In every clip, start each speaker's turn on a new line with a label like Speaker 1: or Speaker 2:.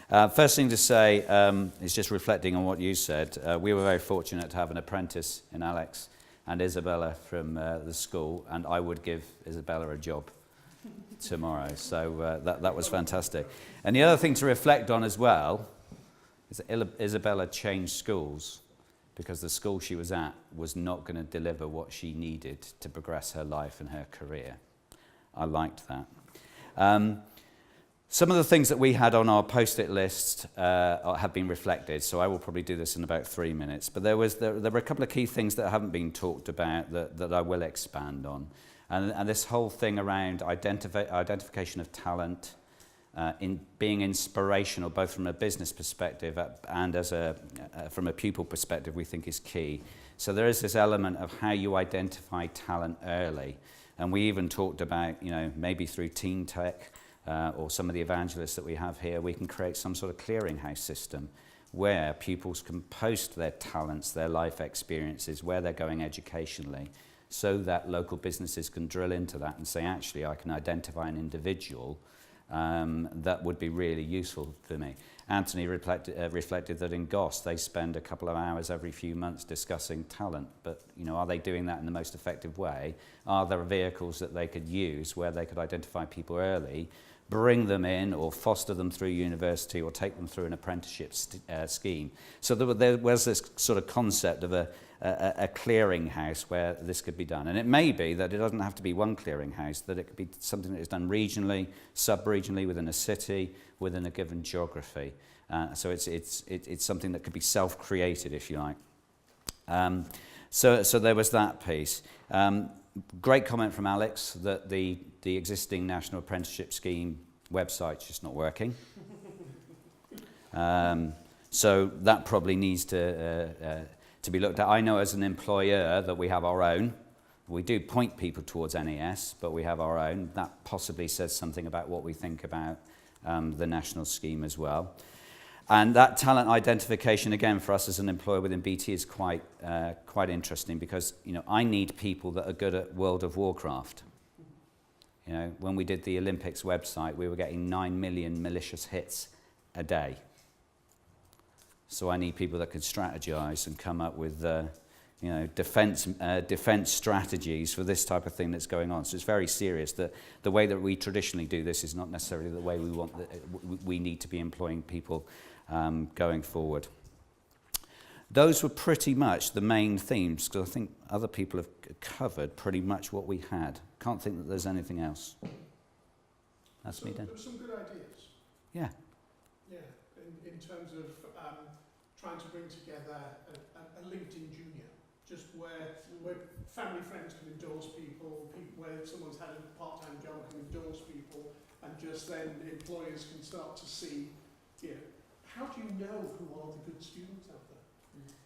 Speaker 1: First thing to say is just reflecting on what you said. We were very fortunate to have an apprentice in Alex and Isabella from the school, and I would give Isabella a job tomorrow. So that was fantastic. And the other thing to reflect on as well is that Isabella changed schools because the school she was at was not going to deliver what she needed to progress her life and her career. I liked that. Some of the things that we had on our post-it list have been reflected, so I will probably do this in about 3 minutes. But there were a couple of key things that haven't been talked about that I will expand on. And this whole thing around identification of talent, in being inspirational, both from a business perspective and from a pupil perspective, we think is key. So there is this element of how you identify talent early. And we even talked about, maybe through Teen Tech, or some of the evangelists that we have here, we can create some sort of clearinghouse system where pupils can post their talents, their life experiences, where they're going educationally, so that local businesses can drill into that and say, actually, I can identify an individual that would be really useful for me. Anthony reflected that in Goss, they spend a couple of hours every few months discussing talent, but are they doing that in the most effective way? Are there vehicles that they could use where they could identify people early, bring them in or foster them through university or take them through an apprenticeship scheme? So there was this sort of concept of a clearinghouse where this could be done. And it may be that it doesn't have to be one clearinghouse, that it could be something that is done regionally, sub-regionally, within a city, within a given geography. So it's something that could be self-created, if you like. So there was that piece. Great comment from Alex that the existing National Apprenticeship Scheme website's just not working. So that probably needs to be looked at. I know as an employer that we have our own. We do point people towards NES, but we have our own. That possibly says something about what we think about the national scheme as well. And that talent identification, again, for us as an employer within BT is quite interesting because, I need people that are good at World of Warcraft. When we did the Olympics website, we were getting 9 million malicious hits a day. So I need people that can strategize and come up with, defense strategies for this type of thing that's going on. So it's very serious that the way that we traditionally do this is not necessarily the way we need to be employing people going forward. Those were pretty much the main themes, because I think other people have covered pretty much what we had. Can't think that there's anything else. That's me done.
Speaker 2: There were some good ideas.
Speaker 1: Yeah.
Speaker 2: Yeah, in terms of trying to bring together a LinkedIn Junior, just where family friends can endorse people, where someone's had a part-time job can endorse people, and just then employers can start to see, how do you know who are the good students out there?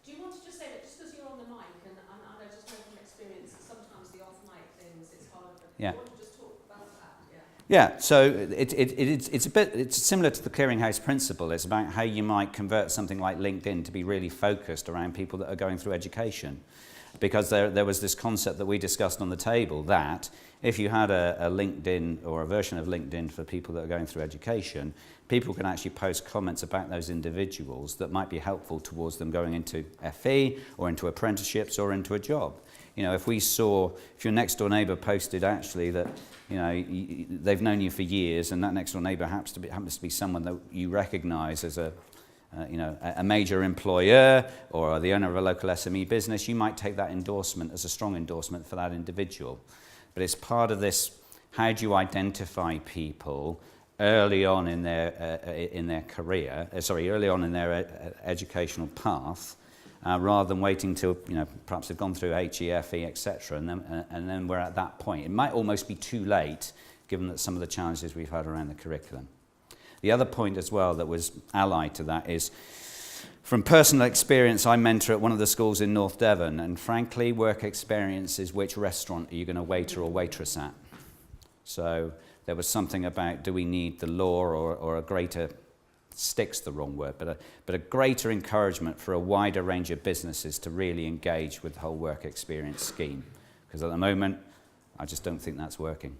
Speaker 3: Do you want to just say that just because you're on the mic, and I just know from experience that sometimes the off-mic things, it's harder for people. Do you want to just talk about that?
Speaker 1: Yeah, so it's similar to the clearinghouse principle. It's about how you might convert something like LinkedIn to be really focused around people that are going through education. Because there was this concept that we discussed on the table that if you had a LinkedIn or a version of LinkedIn for people that are going through education, people can actually post comments about those individuals that might be helpful towards them going into FE or into apprenticeships or into a job. If your next door neighbour posted actually that, they've known you for years and that next door neighbour happens to be someone that you recognise as a major employer or the owner of a local SME business, you might take that endorsement as a strong endorsement for that individual. But it's part of this, how do you identify people early on in their career, early on in their educational path, rather than waiting till, perhaps they've gone through HEFE, etc., and then we're at that point. It might almost be too late, given that some of the challenges we've had around the curriculum. The other point as well that was allied to that is, from personal experience, I mentor at one of the schools in North Devon, and frankly, work experience is which restaurant are you going to waiter or waitress at. So there was something about, do we need the law or a greater, stick's the wrong word, but a greater encouragement for a wider range of businesses to really engage with the whole work experience scheme. Because at the moment, I just don't think that's working.